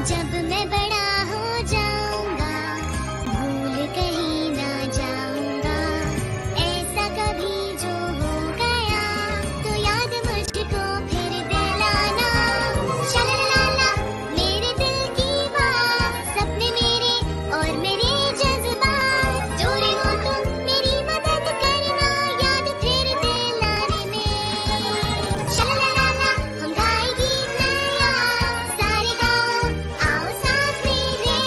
जब मैं बड़ा हो जाऊंगा भूल कहीं ना जाऊंगा, ऐसा कभी जो हो गया तो याद मुझको फिर दिलाना। शललाला मेरे दिल की बात, सपने मेरे और मेरे जज्बात, जो रे हो तुम मेरी मदद करना याद फिर दिलाने में। शललाला हम गाए गीत नया सारे गाँव, आओ साथ मेरे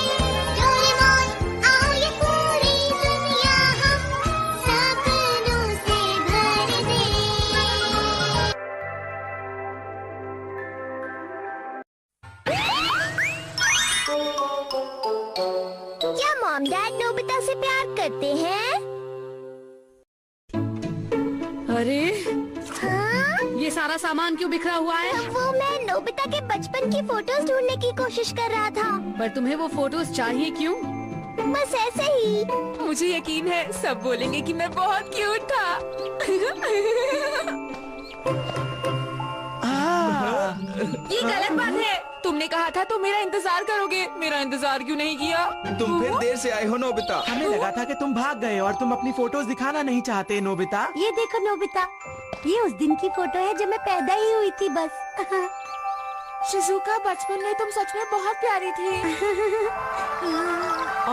डोरेमोन, आओ ये पूरी दुनिया हम सपनों से भर दे। क्या मॉम डैड नोबिता से प्यार करते हैं? अरे हाँ? ये सारा सामान क्यों बिखरा हुआ है? वो मैं नोबिता के बचपन की फोटोज ढूंढने की कोशिश कर रहा था। पर तुम्हें वो फोटोज चाहिए क्यों? बस ऐसे ही। मुझे यकीन है सब बोलेंगे कि मैं बहुत क्यूट था। ये गलत बात है। तुमने कहा था तुम मेरा इंतजार करोगे, मेरा इंतजार क्यों नहीं किया? तुम फिर देर से आए हो नोबिता। हमें लगा था कि तुम भाग गए और तुम अपनी फोटोज दिखाना नहीं चाहते नोबिता। ये देखो नोबिता, ये उस दिन की फोटो है जब मैं पैदा ही हुई थी बस। शिजुका बचपन में तुम सच में बहुत प्यारी थी।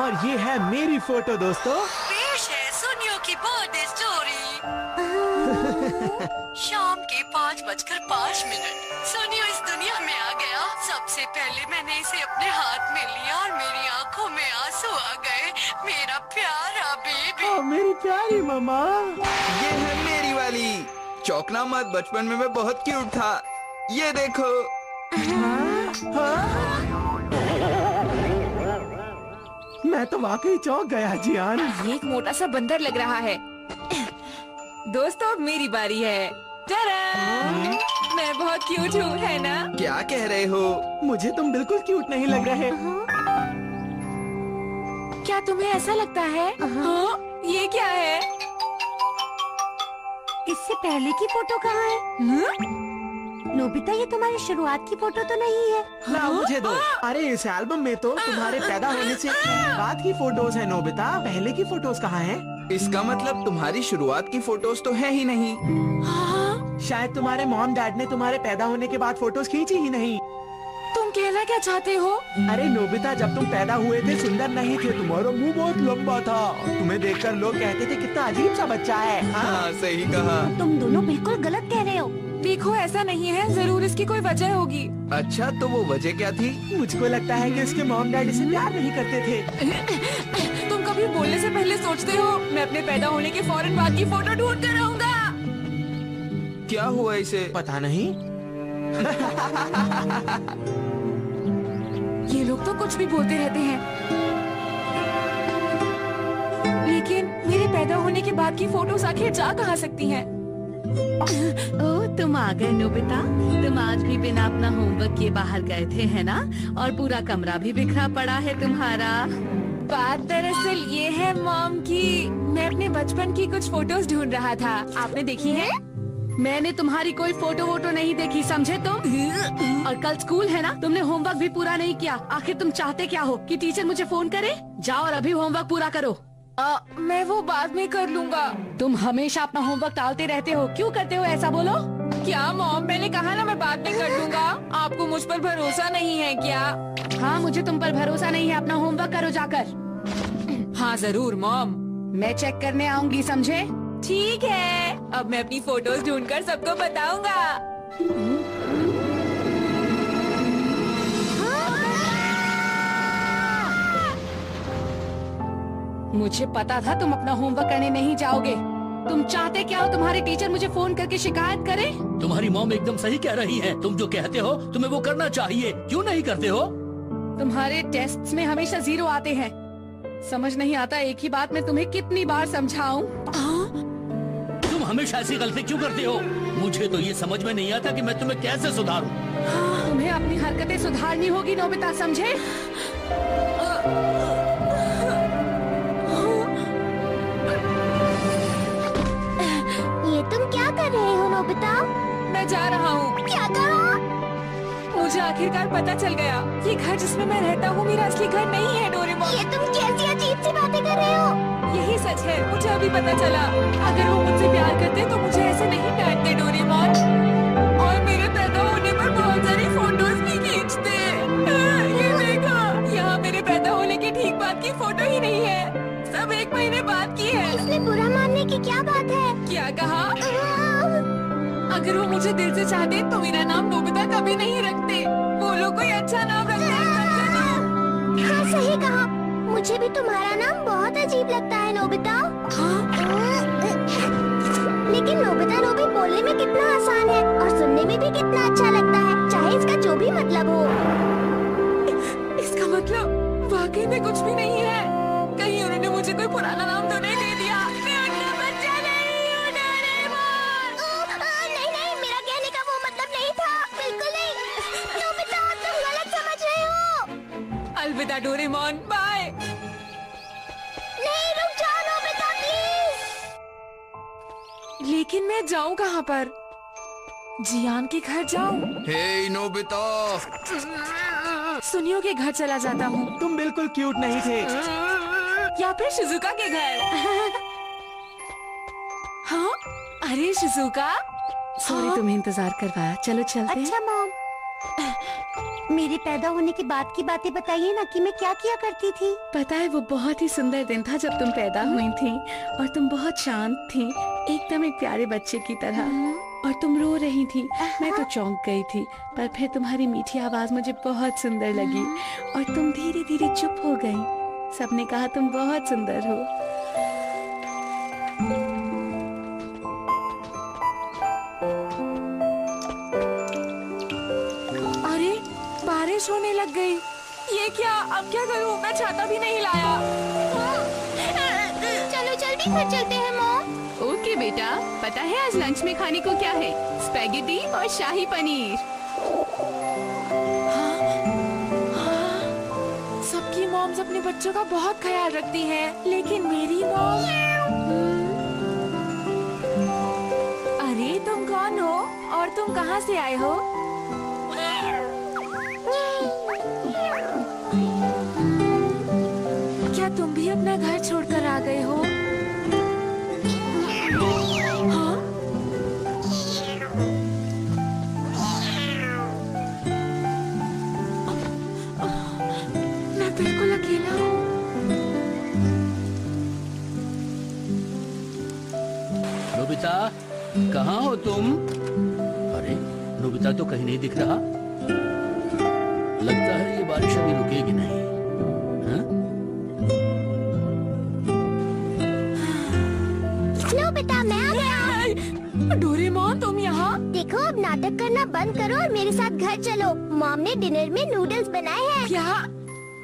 और ये है मेरी फोटो दोस्तों। पेश है सुनियो की बर्थडे स्टोरी। शाम के 5:05। सोनियो इस दुनिया में आ गया। सबसे पहले मैंने इसे अपने हाथ में लिया और मेरी आंखों में आंसू आ गए। मेरा प्यारा बेबी। ओ, मेरी प्यारी मम्मा। ये है मेरी वाली। चौंकना मत, बचपन में मैं बहुत क्यूट था। ये देखो। मैं तो वाकई चौंक गया जियान। ये एक मोटा सा बंदर लग रहा है। दोस्तों अब मेरी बारी है। टडा! मैं बहुत क्यूट हूँ, है ना? क्या कह रहे हो? मुझे तुम बिल्कुल क्यूट नहीं लग रहे। क्या तुम्हें ऐसा लगता है? हाँ? ये क्या है? इससे पहले की फोटो कहाँ है? नोबिता ये तुम्हारी शुरुआत की फोटो तो नहीं है? ना मुझे दो। अरे इस एल्बम में तो तुम्हारे पैदा होने से बाद की फोटोज है नोबिता, पहले की फोटोज कहाँ हैं? इसका मतलब तुम्हारी शुरुआत की फोटोज तो है ही नहीं। शायद तुम्हारे मॉम डैड ने तुम्हारे पैदा होने के बाद फोटोज खींची ही नहीं। तुम कहना क्या चाहते हो? अरे नोबिता, जब तुम पैदा हुए थे सुंदर नहीं थे, तुम्हारा मुंह बहुत लंबा था। तुम्हें देखकर लोग कहते थे कितना अजीब सा बच्चा है। हाँ सही कहा। तुम दोनों बिल्कुल गलत कह रहे हो। देखो ऐसा नहीं है, जरूर इसकी कोई वजह होगी। अच्छा तो वो वजह क्या थी? मुझको लगता है कि इसके मॉम डैड इसे प्यार नहीं करते थे। तुम कभी बोलने से पहले सोचते हो? मैं अपने पैदा होने के फौरन बाद की फोटो ढूंढ कर रहूंगा। क्या हुआ इसे? पता नहीं। ये लोग तो कुछ भी बोलते रहते हैं, लेकिन मेरे पैदा होने के बाद की फोटोज आखिर जा कहाँ सकती हैं? ओह तुम आ गए नोबिता। तुम आज भी बिना अपना होमवर्क किए बाहर गए थे, है ना? और पूरा कमरा भी बिखरा पड़ा है तुम्हारा। बात दरअसल ये है मॉम की, मैं अपने बचपन की कुछ फोटोज ढूंढ रहा था। आपने देखी है? मैंने तुम्हारी कोई फोटो वोटो नहीं देखी, समझे तुम? और कल स्कूल है ना, तुमने होमवर्क भी पूरा नहीं किया। आखिर तुम चाहते क्या हो? कि टीचर मुझे फोन करे? जाओ और अभी होमवर्क पूरा करो। मैं वो बाद में कर लूंगा। तुम हमेशा अपना होमवर्क टालते रहते हो, क्यों करते हो ऐसा, बोलो? क्या मॉम, मैंने कहा ना मैं बाद में कर लूंगा। आपको मुझ पर भरोसा नहीं है क्या? हाँ मुझे तुम पर भरोसा नहीं है, अपना होमवर्क करो जाकर। हाँ जरूर मॉम। मैं चेक करने आऊंगी, समझे? ठीक है, अब मैं अपनी फोटोज ढूंढकर सबको बताऊंगा। मुझे पता था तुम अपना होमवर्क करने नहीं जाओगे। तुम चाहते क्या हो? तुम्हारे टीचर मुझे फोन करके शिकायत करे? तुम्हारी मॉम एकदम सही कह रही है। तुम जो कहते हो तुम्हें वो करना चाहिए, क्यों नहीं करते हो? तुम्हारे टेस्ट्स में हमेशा 0 आते हैं। समझ नहीं आता एक ही बात मैं तुम्हें कितनी बार समझाऊं? तुम हमेशा ऐसी गलती क्यों करते हो? मुझे तो ये समझ में नहीं आता कि मैं तुम्हें कैसे सुधारूं। तुम्हें अपनी हरकतें सुधारनी होगी नोबिता, समझे? ये तुम क्या कर रहे हो नोबिता? मैं जा रहा हूँ। क्या कहा? मुझे आखिरकार पता चल गया ये घर जिसमें मैं रहता हूँ मेरा असली घर नहीं है डोरेमोन। ये तुम कैसी अजीब सी बातें कर रहे हो? यही सच है, मुझे अभी पता चला। अगर वो मुझसे प्यार करते तो मुझे ऐसे नहीं डांटते डोरेमोन, और मेरे पैदा होने पर बहुत सारी फोटोज भी खींचते। ये देखो, यहाँ मेरे पैदा होने के ठीक बाद की फोटो ही नहीं है, सब 1 महीने बाद की है। इसमें बुरा मानने की क्या बात है? क्या कहा? अगर वो मुझे दिल से चाहते तो मेरा नाम नोबिता कभी नहीं रखते। वो लोग कोई अच्छा नाम रखते हैं। हाँ सही कहा, मुझे भी तुम्हारा नाम बहुत अजीब लगता है नोबिता। लेकिन नोबिता नोबी बोलने में कितना आसान है और सुनने में भी कितना अच्छा लगता है, चाहे इसका जो भी मतलब हो। इसका मतलब वाकई में कुछ भी नहीं है। कहीं उन्होंने मुझे कोई पुराना नाम तो नहीं दे दिया। मैं उनका बच्चा नहीं हूँ डोरेमोन। नहीं नहीं, मेरा कहने का वो मतलब नहीं था, बिल्कुल नहीं। नोबिता, तुम गलत समझ रहे हो। अलविदा डोरेमोन, बाय। नहीं, रुक जाओ नोबिता प्लीज। लेकिन मैं जाऊँ कहाँ पर? जियान के घर जाऊँ? हे नोबिता, सुनियो के घर चला जाता हूँ, तुम बिल्कुल क्यूट नहीं थे। या फिर शिजुका के घर। हाँ, अरे शिजुका, सॉरी तुम्हें इंतजार करवाया, चलो चलते हैं। अच्छा मॉम, मेरे पैदा होने के बाद की बातें बताइए ना कि मैं क्या किया करती थी। पता है वो बहुत ही सुंदर दिन था जब तुम पैदा हुई थी और तुम बहुत शांत थी, एकदम एक प्यारे बच्चे की तरह, और तुम रो रही थी। मैं तो चौंक गई थी, पर फिर तुम्हारी मीठी आवाज मुझे बहुत सुंदर लगी और तुम धीरे धीरे चुप हो गई। सबने कहा तुम बहुत सुंदर हो। अरे बारिश होने लग गई। ये क्या, अब क्या करूँ? मैं छाता भी नहीं लाया। चलो जल्दी घर चलते हैं मॉम। ओके बेटा, पता है आज लंच में खाने को क्या है? स्पैगेटी और शाही पनीर। सबकी मॉम्स अपने बच्चों का बहुत ख्याल रखती हैं, लेकिन मेरी मॉम। अरे तुम कौन हो और तुम कहाँ से आए हो? क्या तुम भी अपना घर छोड़कर आ गए हो? हाँ? मैं बिल्कुल अकेला हूँ। नोबिता, कहाँ हो तुम? अरे नोबिता तो कहीं नहीं दिख रहा। लगता है ये बारिश अभी रुकेगी नहीं। हाँ? नोबिता, मैं आ गया। डोरेमोन, तुम यहाँ? देखो, अब नाटक करना बंद करो और मेरे साथ घर चलो। मॉम ने डिनर में नूडल्स बनाए हैं। क्या?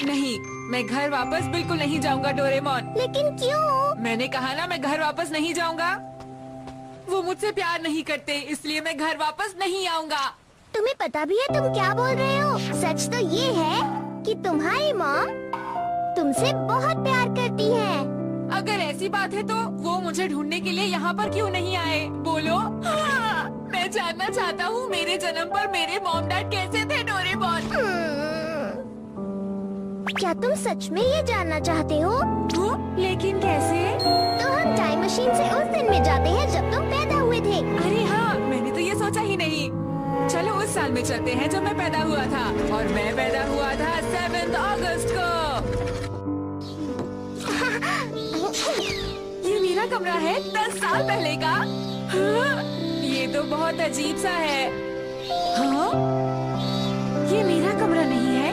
नहीं, मैं घर वापस बिल्कुल नहीं जाऊंगा डोरेमोन। लेकिन क्यों? मैंने कहा ना, मैं घर वापस नहीं जाऊंगा। वो मुझसे प्यार नहीं करते, इसलिए मैं घर वापस नहीं आऊंगा। तुम्हें पता भी है तुम क्या बोल रहे हो? सच तो ये है कि तुम्हारी मॉम तुमसे बहुत प्यार करती है। अगर ऐसी बात है तो वो मुझे ढूंढने के लिए यहाँ पर क्यों नहीं आए? बोलो। हाँ, मैं जानना चाहता हूँ मेरे जन्म पर मेरे मॉम डैड कैसे थे डोरेमोन। क्या तुम सच में ये जानना चाहते हो? लेकिन कैसे? तो हम टाइम मशीन से उस दिन में जाते हैं जब तुम पैदा हुए थे। अरे हाँ, मैंने तो ये सोचा ही नहीं। चलो उस साल में चलते हैं जब मैं पैदा हुआ था, और मैं पैदा हुआ था 7 अगस्त को। ये मेरा कमरा है 10 साल पहले का। हाँ, ये तो बहुत अजीब सा है। हाँ, ये मेरा कमरा नहीं है,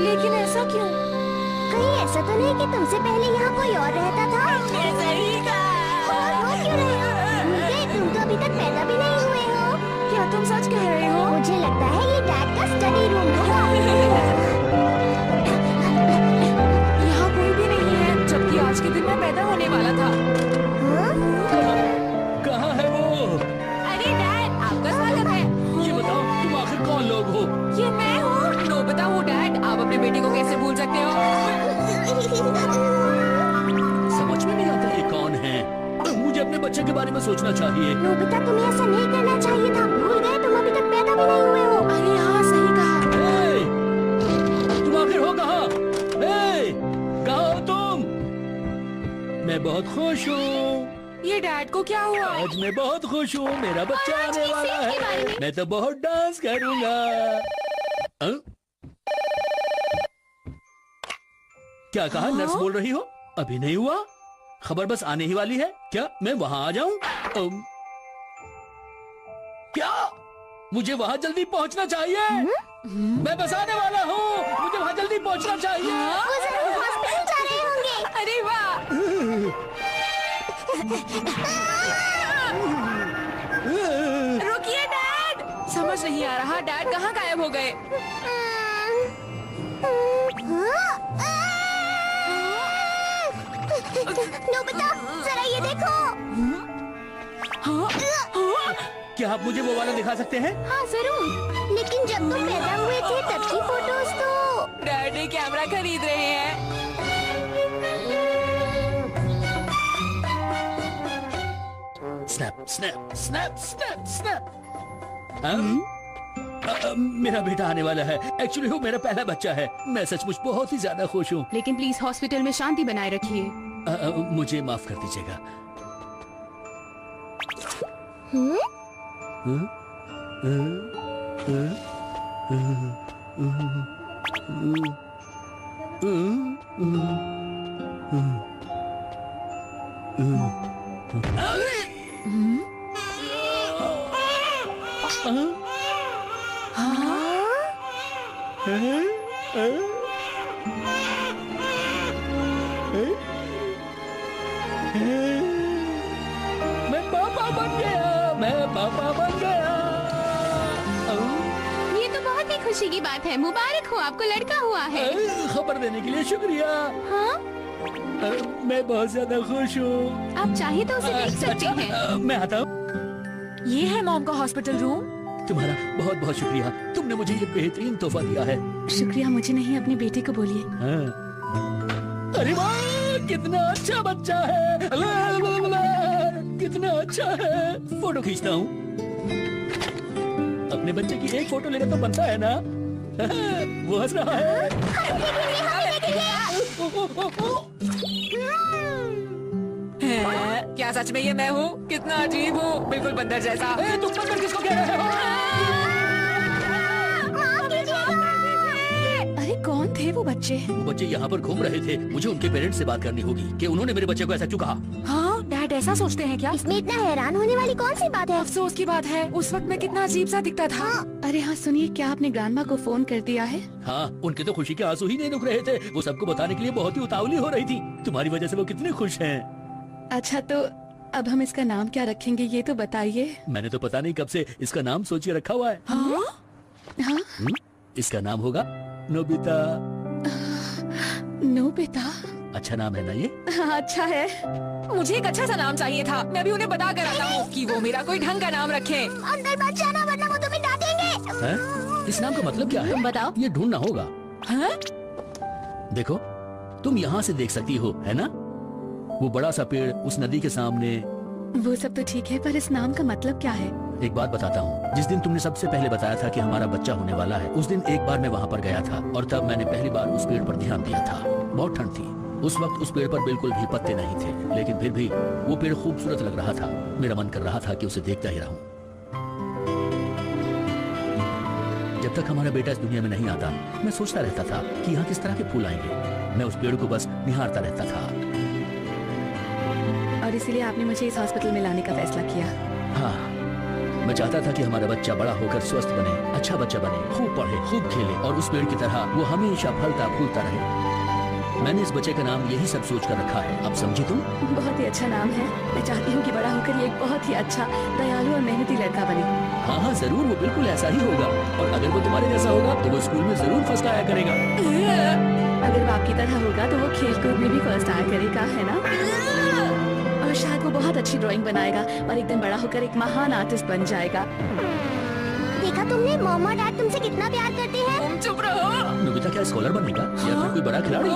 लेकिन ऐसा क्यों? कहीं ऐसा तो नहीं कि तुमसे पहले यहाँ कोई और रहता था? और वो क्यों रहे हो? भूल गए, तुम तो अभी तक पैदा भी नहीं हुए हो। क्या तुम सच कह रहे हो? मुझे लगता है ये डैड का स्टडी रूम होगा। यहाँ कोई भी नहीं है, जबकि आज के दिन मैं पैदा होने वाला था। कहाँ है वो? अरे डैड, आपका स्वागत है। ये बताओ तुम आखिर कौन लोग हो? ये मैं हूँ, नोबिता हूँ डैड। आप अपने बेटे को कैसे भूल सकते हो? समझ में नहीं आता ये कौन है। मुझे अपने बच्चे के बारे में सोचना चाहिए। नोबिता, तुम्हें ऐसा नहीं करना चाहिए था। भूल गए, तुम अभी तक पैदा भी नहीं हुए हो। अरे हाँ, सही कहा। मैं बहुत खुश हूँ। ये डैड को क्या हुआ? आज मैं बहुत खुश हूँ, मेरा बच्चा आने वाला इसके बारे है। में- मैं तो बहुत डांस करूँगा। क्या कहा? नर्स बोल रही हो? अभी नहीं हुआ? खबर बस आने ही वाली है। क्या मैं वहाँ आ जाऊँ? क्या मुझे वहाँ जल्दी पहुँचना चाहिए? मैं बस आने वाला हूँ, मुझे वहाँ जल्दी पहुँचना चाहिए। वो जरूर हॉस्पिटल जा रहे होंगे। अरे वाह! रुकिए डैड! समझ नहीं आ रहा डैड कहाँ गायब हो गए? नोबिता, जरा ये देखो। क्या आप मुझे वो वाला दिखा सकते हैं? हाँ जरूर, लेकिन जब तुम पैदा हुए थे तब की फोटोज तो। डैड ये कैमरा खरीद रहे हैं। Snap snap snap snap snap. मेरा बेटा आने वाला है। एक्चुअली वो मेरा पहला बच्चा है। मैं सचमुच बहुत ही ज्यादा खुश हूँ। लेकिन प्लीज हॉस्पिटल में शांति बनाए रखिए। मुझे माफ कर दीजिएगा। मैं पापा बन गया, मैं पापा बन गया। ये तो बहुत ही खुशी की बात है। मुबारक हो, आपको लड़का हुआ है। खबर देने के लिए शुक्रिया। हाँ? मैं बहुत ज्यादा खुश हूँ। आप चाहे तो उसे देख सकते हैं। मैं आता हूँ। ये है मॉम का हॉस्पिटल रूम। तुम्हारा बहुत बहुत शुक्रिया। तुमने मुझे ये बेहतरीन तोहफा दिया है। शुक्रिया मुझे नहीं, अपने बेटे को बोलिए। हाँ। अरे वाह, कितना अच्छा बच्चा है। कितना अच्छा है। फोटो खींचता हूँ। अपने बच्चे की एक फोटो लेना तो बनता है ना। वो हंस रहा है। क्या सच में ये मैं हूँ? कितना अजीब हूँ, बिल्कुल बंदर जैसा। तुम बंदर किसको कह रहे हो? अरे कौन थे वो बच्चे? वो बच्चे यहाँ पर घूम रहे थे। मुझे उनके पेरेंट्स से बात करनी होगी कि उन्होंने मेरे बच्चे को ऐसा क्यों कहा। हाँ, डैड ऐसा सोचते हैं क्या? इसमें इतना हैरान होने वाली कौन सी बात है? अफसोस की बात है, उस वक्त मैं कितना अजीब सा दिखता था। अरे हाँ सुनिए, क्या आपने ग्रैंडमा को फोन कर दिया है? हाँ, उनके तो खुशी के आंसू ही नहीं रुक रहे थे। वो सबको बताने के लिए बहुत ही उतावली हो रही थी। तुम्हारी वजह से वो कितने खुश हैं। अच्छा तो अब हम इसका नाम क्या रखेंगे ये तो बताइए। मैंने तो पता नहीं कब से इसका नाम सोच रखा हुआ है। हाँ? हाँ? इसका नाम होगा नोबिता। नोबिता? अच्छा नाम है ना ये? हाँ अच्छा है। मुझे एक अच्छा सा नाम चाहिए था। मैं भी उन्हें बता कर आता हूँ कि वो मेरा कोई ढंग का नाम रखे। अंदर मत जाना वरना वो तुम्हें डांटेंगे। है? इस नाम का मतलब क्या है? तुम बताओ। ये ढूंढना होगा। हाँ? देखो, तुम यहाँ से देख सकती हो, है ना? वो बड़ा सा पेड़ उस नदी के सामने। वो सब तो ठीक है, पर इस नाम का मतलब क्या है? एक बात बताता हूँ। जिस दिन तुमने सबसे पहले बताया था कि हमारा बच्चा होने वाला है, उस दिन एक बार मैं वहाँ पर गया था और तब मैंने पहली बार उस पेड़ पर ध्यान दिया था। बहुत ठंड थी उस वक्त। उस पेड़ पर बिल्कुल भी पत्ते नहीं थे, लेकिन फिर भी वो पेड़ खूबसूरत लग रहा था। मेरा मन कर रहा था कि उसे देखता ही रहूं। जब तक हमारा बेटा इस दुनिया में नहीं आता, मैं सोचता रहता था कि यहाँ किस तरह के फूल आएंगे। मैं उस पेड़ को बस निहारता रहता था। और इसीलिए आपने मुझे इस हॉस्पिटल में लाने का फैसला किया। हाँ, मैं चाहता था कि हमारा बच्चा बड़ा होकर स्वस्थ बने, अच्छा बच्चा बने, खूब पढ़े, खूब खेले और उस पेड़ की तरह वो हमेशा फलता फूलता रहे। मैंने इस बच्चे का नाम यही सब सोच कर रखा है। अब समझी तुम? बहुत ही अच्छा नाम है। मैं चाहती हूँ कि बड़ा होकर ये एक बहुत ही अच्छा, दयालु और मेहनती लड़का बने। हाँ हाँ जरूर, वो बिल्कुल ऐसा ही होगा। और अगर वो तुम्हारे जैसा होगा तो वो स्कूल में जरूर फर्स्ट आया करेगा। अगर वो आपकी तरह होगा तो वो खेल कूद में भी फर्स्ट आया करेगा, है ना? और शायद वो बहुत अच्छी ड्राइंग बनाएगा और एक दिन बड़ा होकर एक महान आर्टिस्ट बन जाएगा। देखा तुमने, मॉम और डैड तुमसे कितना प्यार करते हैं। तुम चुप रहो। नोबिता क्या स्कॉलर बनेगा या फिर कोई बड़ा खिलाड़ी?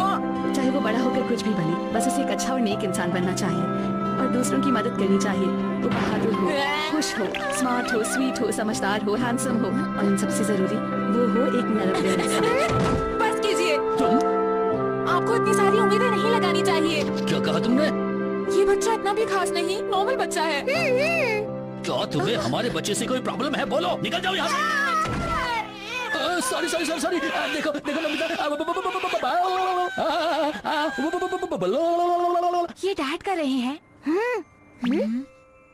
चाहे वो बड़ा होकर कुछ भी बने, बस उसे एक अच्छा और नेक इंसान बनना चाहिए और दूसरों की मदद करनी चाहिए। वो बहादुर हो, खुश हो, स्मार्ट हो, स्वीट हो, समझदार हो, हैंडसम हो और इन सबसे जरूरी वो हो एक नरम दिल इंसान। बस कीजिए। तुम आपको इतनी सारी उम्मीदें नहीं लगानी चाहिए। क्या कहा तुमने? ये बच्चा इतना भी खास नहीं, नॉर्मल बच्चा है। क्या तुम्हें हमारे बच्चे से कोई प्रॉब्लम है? बोलो, निकल जाओ यहाँ से। Sorry sorry sorry sorry. देखो देखो नमिता। ये डैड कर रहे हैं।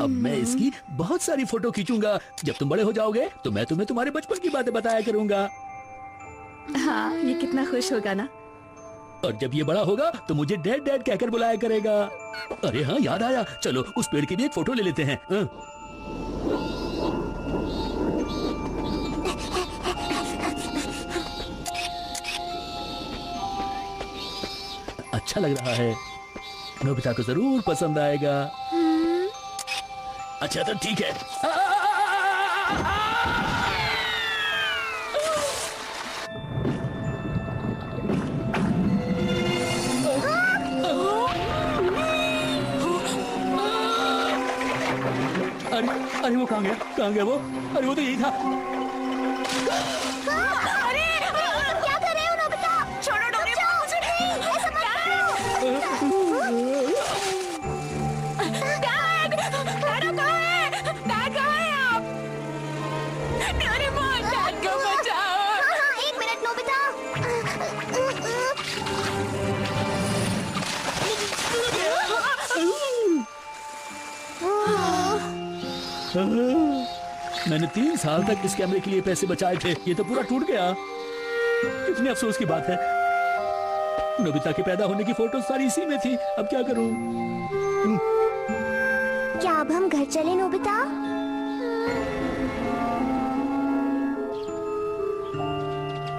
अब मैं इसकी बहुत सारी फोटो खींचूंगा। जब तुम बड़े हो जाओगे तो मैं तुम्हें तुम्हारे बचपन की बातें बताया करूंगा। हाँ, ये कितना खुश होगा ना। और जब ये बड़ा होगा तो मुझे डैड डैड कहकर बुलाया करेगा। अरे हाँ, याद आया, चलो उस पेड़ की भी एक फोटो ले लेते हैं। अच्छा लग रहा है, नोबिता को जरूर पसंद आएगा। अच्छा तो ठीक है। अरे अरे वो कहाँ गया? कहाँ गया वो? अरे वो तो यही था। अरे क्या कर रहे हो नोबिता? छोड़ो डोरेमोन, मुझे नहीं, ऐसा मत करो। डैड कहाँ है? डैड कहाँ है आप? डोरेमोन, डैड को बचाओ। हाँ, एक मिनट नोबिता। मैंने 3 साल तक इस कैमरे के लिए पैसे बचाए थे, ये तो पूरा टूट गया। कितने अफसोस की बात है। नोबिता के पैदा होने की फोटो सारी इसी में थी। अब क्या करूं? क्या अब हम घर चले नोबिता?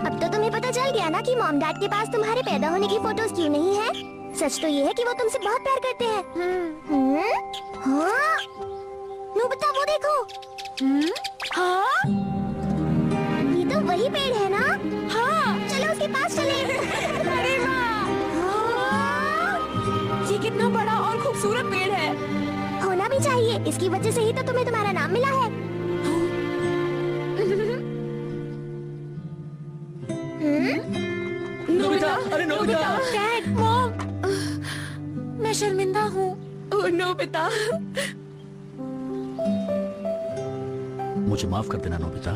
अब तो तुम्हें पता चल गया ना कि मॉम डैड के पास तुम्हारे पैदा होने की फोटोज क्यों नहीं है। सच तो ये है कि वो तुमसे बहुत प्यार करते हैं। हाँ? नोबिता वो देखो। हाँ? ये तो वही पेड़ है ना? हाँ। चलो उसके पास चले। अरे वाह! ये कितना बड़ा और खूबसूरत पेड़ है। होना भी चाहिए, इसकी वजह से ही तो तुम्हें तुम्हारा नाम मिला है। नोबिता, अरे नोबिता। डैड, मॉम, मैं शर्मिंदा हूँ। ओह नोबिता। मुझे माफ कर देना नोबिता।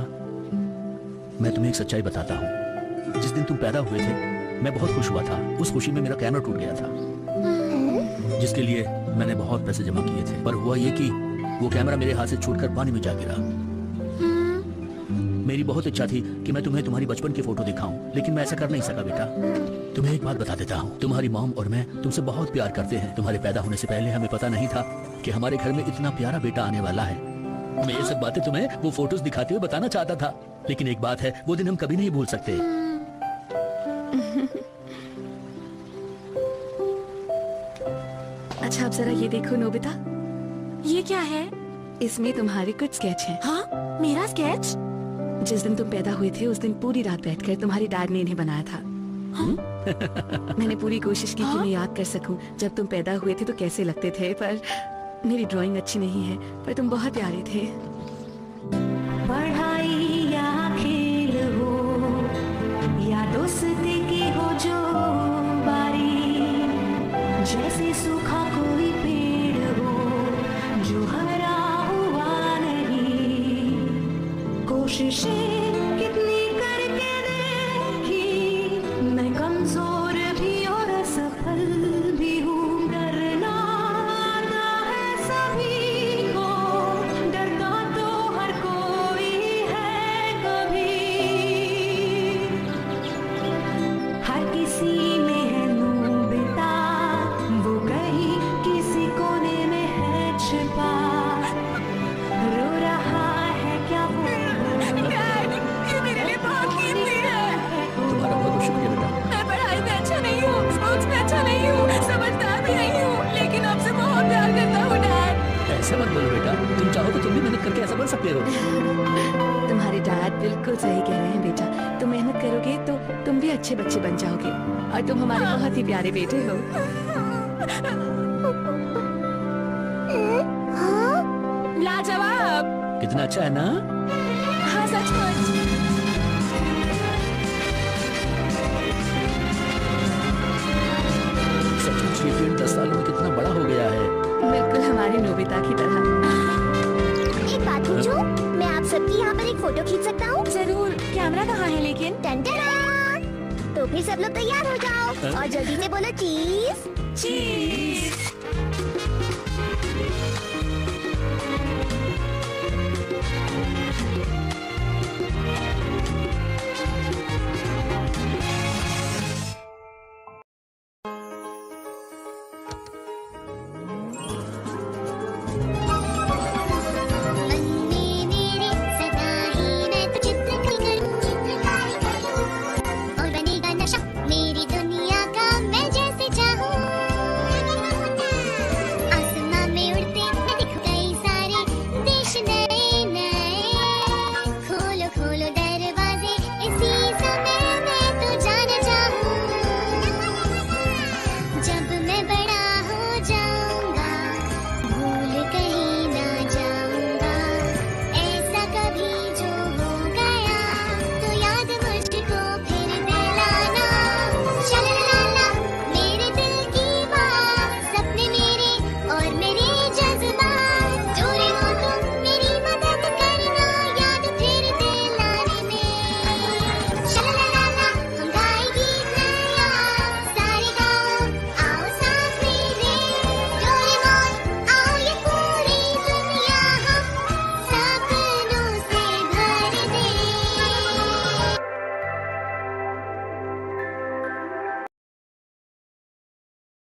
मैं तुम्हें एक सच्चाई बताता हूँ। जिस दिन तुम पैदा हुए थे मैं बहुत खुश हुआ था। उस खुशी में मेरा कैमरा टूट गया था, जिसके लिए मैंने बहुत पैसे जमा किए थे। पर हुआ ये कि वो कैमरा मेरे हाथ से छूटकर पानी में जा गिरा। मेरी बहुत इच्छा थी कि मैं तुम्हें तुम्हारी बचपन की फोटो दिखाऊं, लेकिन मैं ऐसा कर नहीं सका बेटा। तुम्हें एक बात बता देता हूँ, तुम्हारी मॉम और मैं तुमसे बहुत प्यार करते हैं। तुम्हारे पैदा होने से पहले हमें पता नहीं था कि हमारे घर में इतना प्यारा बेटा आने वाला है। मैं ये सब बातें तुम्हें वो फोटोज दिखाते हुए बताना चाहता था, लेकिन एक बात है, वो दिन हम कभी नहीं भूल सकते। अच्छा, अब जरा ये देखो नोबिता, ये क्या है? इसमें तुम्हारे कुछ स्केच हैं। हाँ? मेरा स्केच? जिस दिन तुम पैदा हुए थे उस दिन पूरी रात बैठकर तुम्हारी डैड ने इन्हें बनाया था। मैंने पूरी कोशिश की कि मैं याद कर सकूं जब तुम पैदा हुए थे तो कैसे लगते थे, पर मेरी ड्राइंग अच्छी नहीं है, पर तुम बहुत प्यारे थे। पढ़ाई या खेल हो या दोस्ती की हो जो बारी, जैसे सूखा कोई पेड़ हो जो हरा हुआ नहीं। कोशिशें कितनी करके देखी, मैं कमजोर भी और असफल भी हूँ। डरना आता है सभी को, डरता तो हर कोई है कभी। हर किसी में है नोबिता, वो कहीं किसी कोने में है छिपा। रो रहा है क्या वो? डैड, ये मेरे लिए बहुत कीमती है। तुम्हारा बहुत बहुत शुक्रिया बेटा। मैं पढ़ाई में अच्छा नहीं हूँ, स्पोर्ट्स में अच्छा नहीं हूँ, समझदार भी नहीं हूँ, लेकिन आपसे बहुत प्यार करता हूँ डैड। ऐसे मत बोलो बेटा, तुम चाहो तो तुम भी मेहनत करके ऐसा बन सकते हो। तुम्हारे डैड बिल्कुल सही कह रहे हैं बेटा। तुम मेहनत करोगे तो तुम भी अच्छे बच्चे बन जाओगे, और तुम हमारे बहुत ही प्यारे बेटे हो। लाजवाब। कितना अच्छा है ना? हाँ सचमुच। सचमुच ये पेड़ 10 सालों में कितना बड़ा हो गया है। फोटो खींच सकता हूँ? जरूर। कैमरा कहाँ है लेकिन? टन-टन-टन। तो फिर सब लोग तैयार हो जाओ और जल्दी से बोलो चीज। चीज।